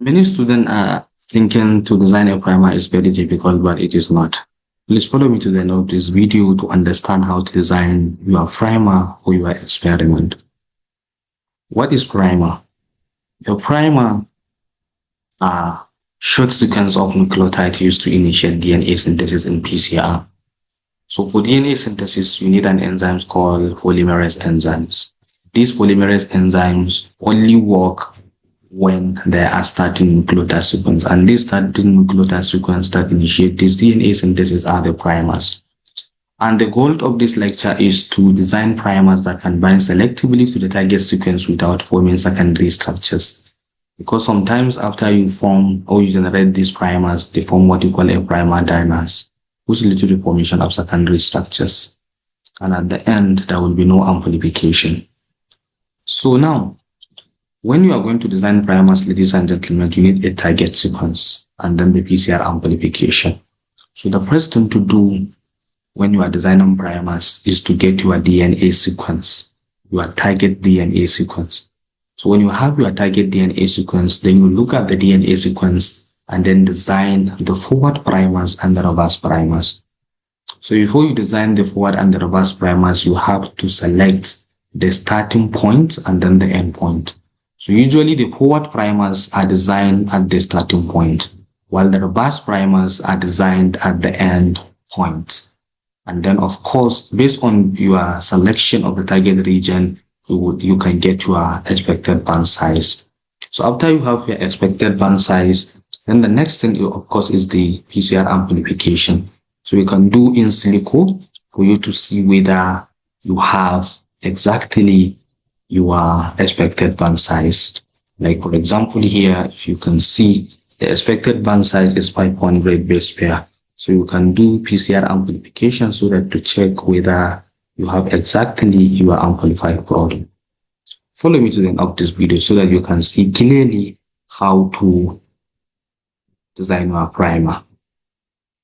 Many students are thinking to design a primer is very difficult, but it is not. Please follow me to the end of this video to understand how to design your primer for your experiment. What is primer? A primer are short sequence of nucleotides used to initiate DNA synthesis in PCR. So for DNA synthesis, you need an enzyme called polymerase enzymes. These polymerase enzymes only work when there are starting nucleotide sequence, and these starting nucleotide sequence that initiate this DNA synthesis are the primers. And the goal of this lecture is to design primers that can bind selectively to the target sequence without forming secondary structures. Because sometimes after you form or you generate these primers, they form what you call a primer dimers, which lead to the formation of secondary structures. And at the end, there will be no amplification. So now, when you are going to design primers, ladies and gentlemen, you need a target sequence and then the PCR amplification. So the first thing to do when you are designing primers is to get your DNA sequence, your target DNA sequence. So when you have your target DNA sequence, then you look at the DNA sequence and then design the forward primers and the reverse primers. So before you design the forward and the reverse primers, you have to select the starting point and then the end point. So usually the forward primers are designed at the starting point, while the reverse primers are designed at the end point. And then of course, based on your selection of the target region, you can get your expected band size. So after you have your expected band size, then the next thing of course is the PCR amplification. So you can do in silico for you to see whether you have exactly your expected band size. Like for example here, if you can see the expected band size is 500 base pair. So you can do PCR amplification so that to check whether you have exactly your amplified product. Follow me to the end of this video so that you can see clearly how to design your primer.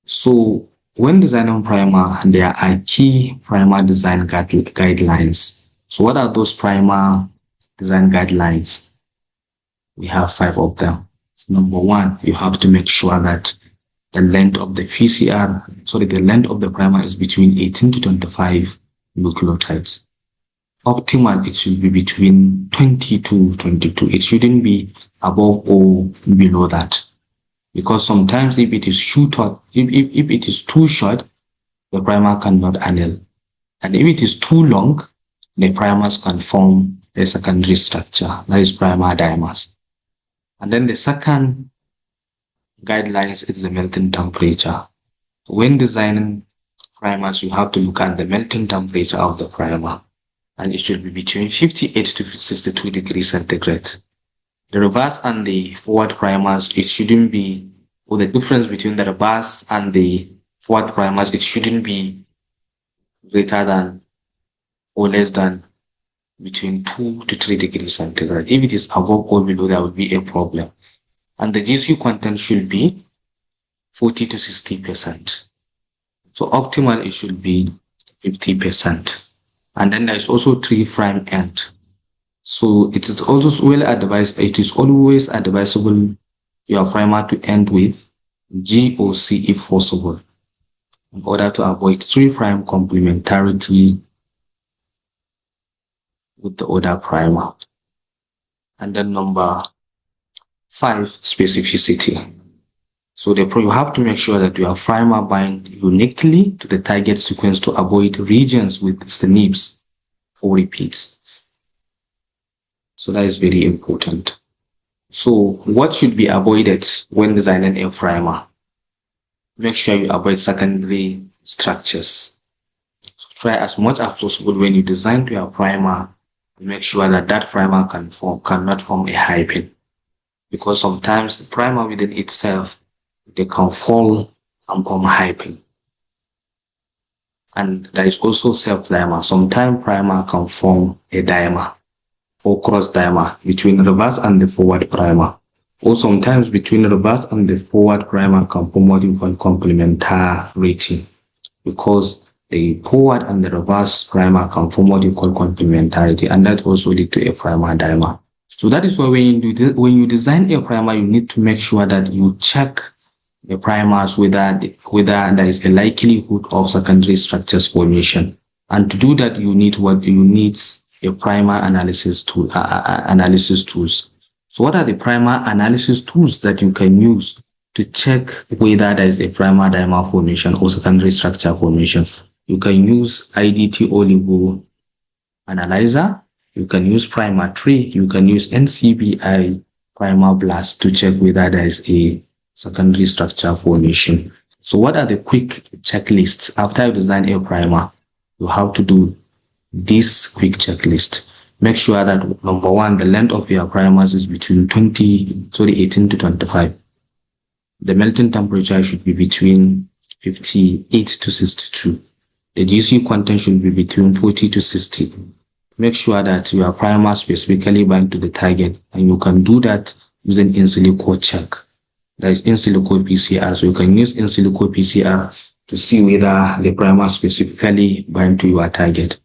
So when designing primer, there are key primer design guidelines. So what are those primer design guidelines? We have 5 of them. Number 1, you have to make sure that the length of the the length of the primer is between 18 to 25 nucleotides. Optimal, it should be between 20 to 22. It shouldn't be above or below that. Because sometimes if it is if it is too short, the primer cannot anneal. And if it is too long, the primers can form a secondary structure, that is primer dimers. And then the second guidelines is the melting temperature. When designing primers, you have to look at the melting temperature of the primer, and it should be between 58 to 62 degrees centigrade. The reverse and the forward primers, it shouldn't be, or the difference between the reverse and the forward primers, it shouldn't be greater than or less than between 2 to 3 degrees centigrade. If it is above or below, there will be a problem. And the GC content should be 40 to 60%. So optimal, it should be 50%. And then there is also 3' end. So it is also it is always advisable your primer to end with G or C if possible, in order to avoid 3' complementarity with the other primer. And then number 5, specificity. So you have to make sure that your primer bind uniquely to the target sequence to avoid regions with SNPs or repeats. So that is very important. So what should be avoided when designing a primer? Make sure you avoid secondary structures. So try as much as possible when you design your primer, make sure that that primer cannot form a hairpin. Because sometimes the primer within itself, they can fall and form hairpin. And there is also self-dimer. Sometimes primer can form a dimer or cross dimer between reverse and the forward primer. Or sometimes between reverse and the forward primer can form what you call complementarity, because the forward and the reverse primer can form what you call complementarity, and that also lead to a primer dimer. So that is why when you design a primer, you need to make sure that you check the primers whether there is a likelihood of secondary structures formation. And to do that, you need a primer analysis tool, analysis tools. So what are the primer analysis tools that you can use to check whether there is a primer dimer formation or secondary structure formation? You can use IDT oligo analyzer, you can use Primer-3, you can use NCBI Primer-BLAST to check whether there is a secondary structure formation. So what are the quick checklists? After you design a primer, you have to do this quick checklist. Make sure that number one, the length of your primers is between 18 to 25. The melting temperature should be between 58 to 62. The GC content should be between 40 to 60. Make sure that your primer specifically bind to the target, and you can do that using in silico check. That is in silico PCR. So you can use in silico PCR to see whether the primer specifically bind to your target.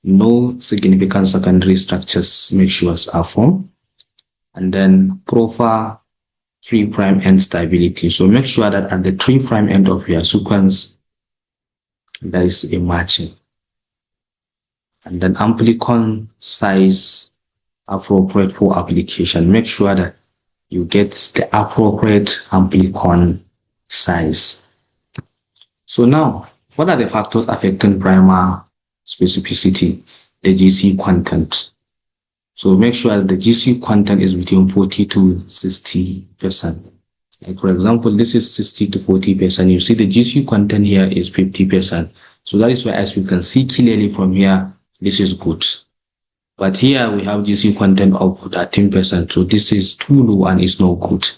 No significant secondary structures mixtures are formed. And then proper 3' end stability. So make sure that at the 3' end of your sequence, there is a matching. And then amplicon size appropriate for application. Make sure that you get the appropriate amplicon size. So now, what are the factors affecting primer specificity? The GC content. So make sure that the GC content is between 40 to 60%. Like for example, this is 60 to 40%. You see the GC content here is 50%. So that is why, as you can see clearly from here, this is good. But here we have GC content of 13%. So this is too low and it's not good.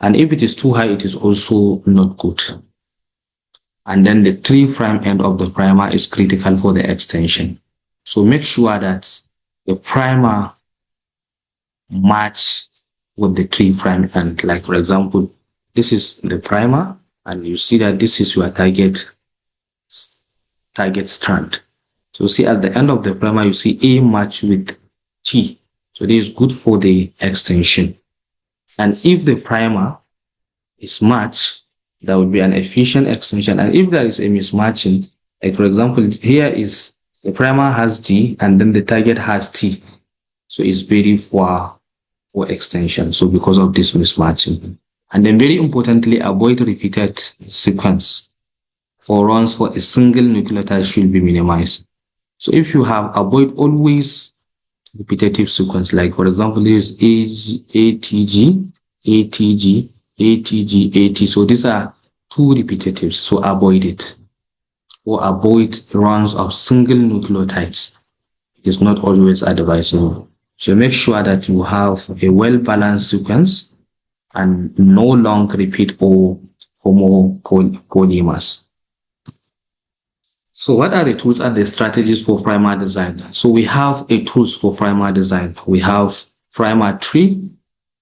And if it is too high, it is also not good. And then the 3' end of the primer is critical for the extension. So make sure that the primer match with the 3' end. Like for example, this is the primer, and you see that this is your target strand. So see at the end of the primer, you see A match with T. So this is good for the extension. And if the primer is matched, that would be an efficient extension. And if there is a mismatching, like for example, here is the primer has G and then the target has T. So it's very far for extension. So because of this mismatching. And then very importantly, avoid repeated sequence or runs for a single nucleotide should be minimized. So if you have, avoid always repetitive sequence, like for example, this is ATG, ATG, ATG, AT. So these are two repetitives, so avoid it. Or avoid runs of single nucleotides. It's not always advisable. So make sure that you have a well-balanced sequence and no long repeat or homopolymers. So what are the tools and the strategies for primer design? So we have a tools for primer design. We have Primer-3.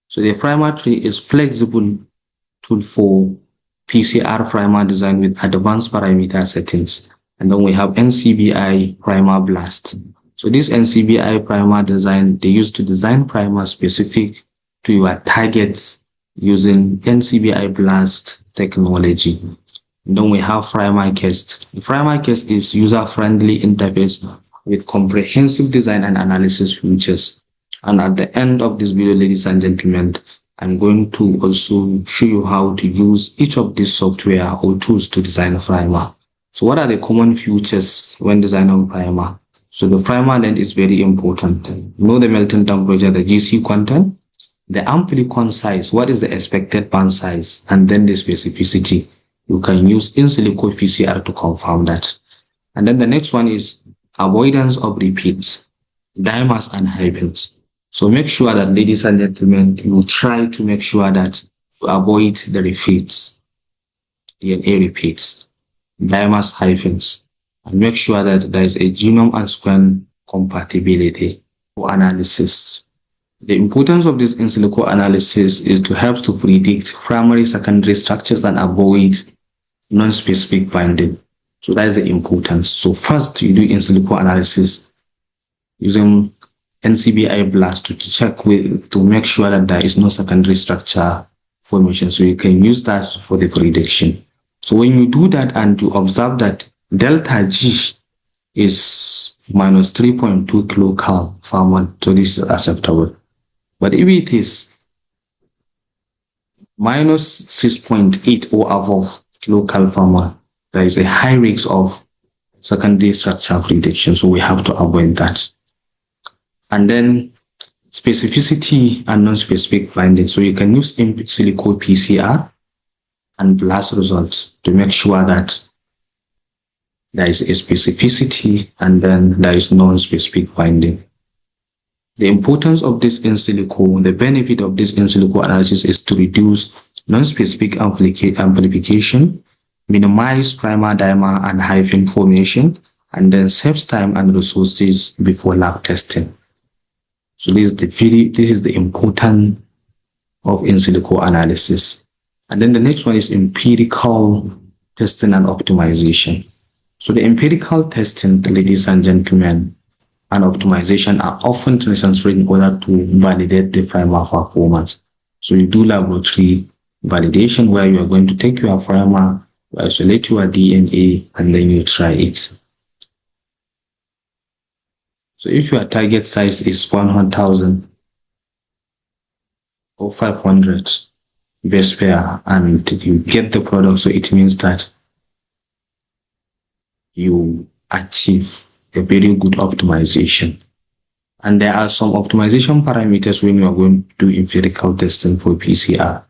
So the Primer-3 is flexible tool for PCR primer design with advanced parameter settings. And then we have NCBI Primer-BLAST. So this NCBI primer design, they use to design primer specific to your targets using NCBI BLAST technology. And then we have Primer-Cast. The Primer-Cast is user-friendly interface with comprehensive design and analysis features. And at the end of this video, ladies and gentlemen, I'm going to also show you how to use each of these software or tools to design a primer. So what are the common features when designing primer? So the primer length is very important. Know the melting temperature, the GC content, the amplicon size, what is the expected band size, and then the specificity. You can use in silico PCR to confirm that. And then the next one is avoidance of repeats, dimers and hairpins. So make sure that, ladies and gentlemen, you try to make sure that you avoid the repeats, DNA repeats, dimers, hairpins, and make sure that there is a genome and sequence compatibility for analysis. The importance of this in silico analysis is to help to predict primary, secondary structures and avoid non-specific binding. So that is the importance. So first, you do in silico analysis using NCBI BLAST to make sure that there is no secondary structure formation. So you can use that for the prediction. So when you do that and you observe that delta G is minus 3.2 kilocal per mole, so this is acceptable. But if it is minus 6.8 or above kilocal per mole, there is a high risk of secondary structure prediction, so we have to avoid that. And then specificity and non-specific findings. So you can use in silico PCR and BLAST results to make sure that there is a specificity and then there is non-specific finding. The importance of this in silico, the benefit of this in silico analysis is to reduce non-specific amplification, minimize primer, dimer, and hyphen formation, and then saves time and resources before lab testing. So this is the importance of in silico analysis. And then the next one is empirical testing and optimization. So the empirical testing, ladies and gentlemen, and optimization are often necessary in order to validate the primer performance. So you do laboratory validation where you are going to take your primer, isolate your DNA, and then you try it. So if your target size is 100,000 or 500 base pair and you get the product, so it means that you achieve a very good optimization. And there are some optimization parameters when you are going to do empirical testing for PCR.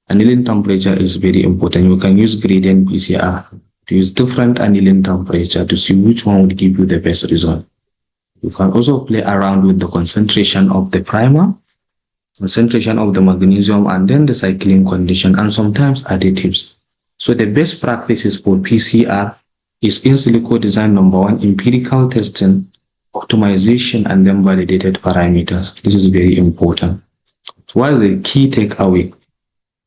Annealing temperature is very important. You can use gradient PCR to use different annealing temperature to see which one would give you the best result. You can also play around with the concentration of the primer, concentration of the magnesium, and then the cycling condition, and sometimes additives. So the best practices for PCR is in silico design number 1, empirical testing, optimization, and then validated parameters. This is very important. So what is the key takeaway?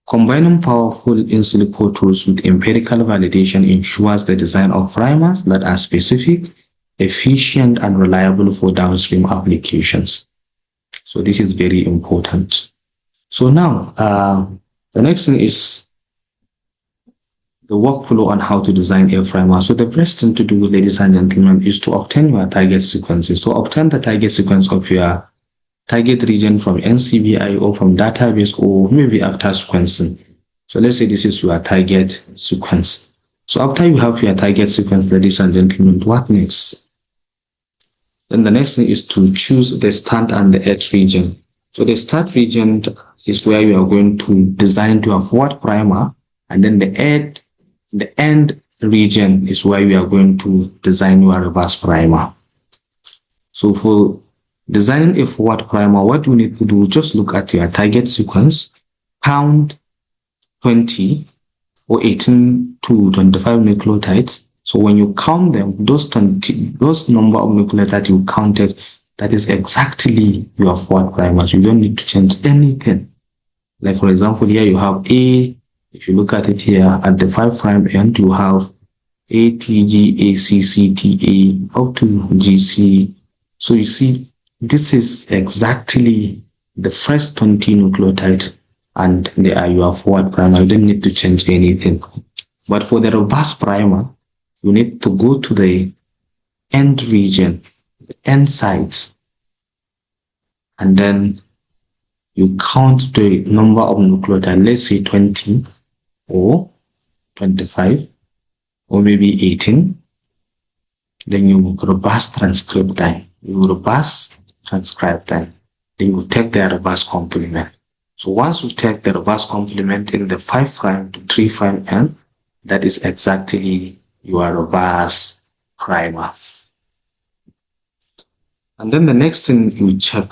Combining powerful in silico tools with empirical validation ensures the design of primers that are specific, efficient, and reliable for downstream applications. So this is very important. So now, the next thing is the workflow on how to design a primer. So the first thing to do, ladies and gentlemen, is to obtain your target sequences. So obtain the target sequence of your target region from NCBI or from database, or maybe after sequencing. So let's say this is your target sequence. So after you have your target sequence, ladies and gentlemen, what next? Then the next thing is to choose the start and the edge region. So the start region is where you are going to design your forward primer, and then the end region is where you are going to design your reverse primer. So for designing a forward primer, what you need to do, just look at your target sequence, count 20 or 18 to 25 nucleotides. So when you count them, those number of nucleotides you counted, that is exactly your forward primers. You don't need to change anything. Like for example, here you have A. If you look at it here at the 5' end, you have A, T, G, A, C, C, T, A up to G, C. So you see, this is exactly the first 20 nucleotides, and they are your forward primer. You don't need to change anything. But for the reverse primer, you need to go to the end region, the end sites, and then you count the number of nucleotides, let's say 20 or 25 or maybe 18. Then you reverse transcript time. You reverse transcribe time. Then you take the reverse complement. So once you take the reverse complement in the 5' to 3' end, that is exactly your reverse primer. And then the next thing you check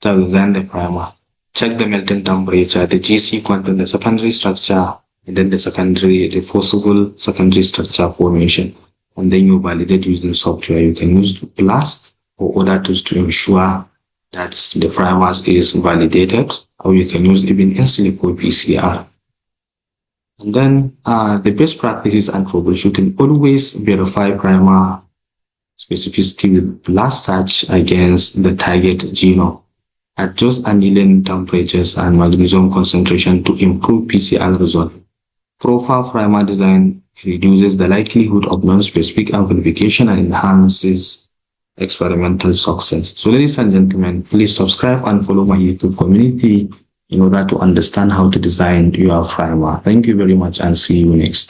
to design the primer. Check the melting temperature, the GC content, the secondary structure, and then the forcible secondary structure formation. And then you validate using software. You can use BLAST or other tools to ensure that the primers is validated, or you can use even in silico PCR. And then the best practices and troubleshooting: always verify primer specificity with blast search against the target genome. Adjust annealing temperatures and magnesium concentration to improve PCR result. Proper primer design reduces the likelihood of non-specific amplification and enhances experimental success. So ladies and gentlemen, please subscribe and follow my YouTube community in order to understand how to design your primer. Thank you very much and see you next.